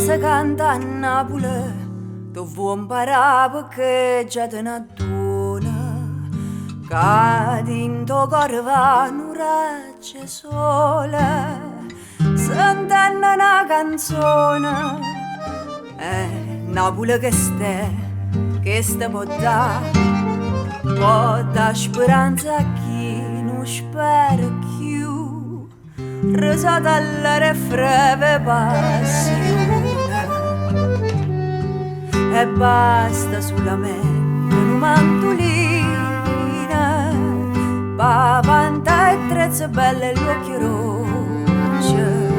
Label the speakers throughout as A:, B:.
A: si canta a Napoli, dove vuoi imparare perché già te ne aduna, che dentro cuore va un raggio sole, sentendo una canzone. Napoli che può dare speranza a chi non spera più, risata alla freve passione. E basta solamente un mantolina, pavanta e trezze belle e l'occhio roce,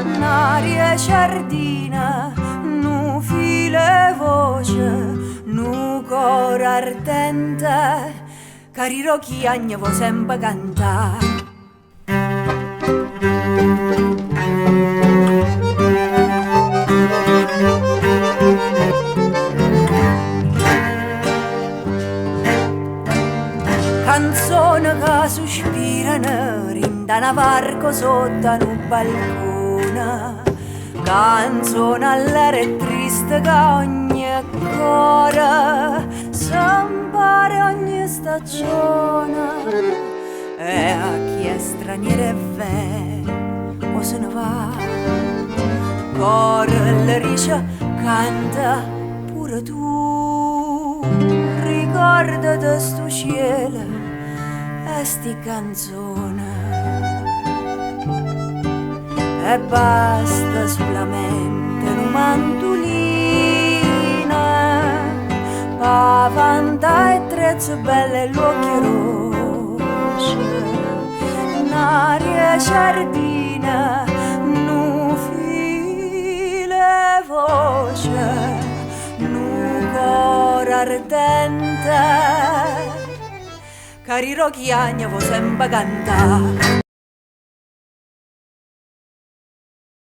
A: un'aria giardina, nu file voce, nu cor ardente, cari rocchi agni vo sempre cantare. Canzone che sospirano rinda una varco sotto un balcone, canzone all'aria triste che ogni cuore s'ampare ogni stagione, e a chi è straniero e vero o se ne va, cuore le rice canta pure tu, ricordati sto cielo e sti canzone. E basta solamente un mantolina, pavanta e trezze belle e l'occhio roce, un'aria giardina, nu file voce, nu cor ardente, cari rocchi agni vo sempre cantare.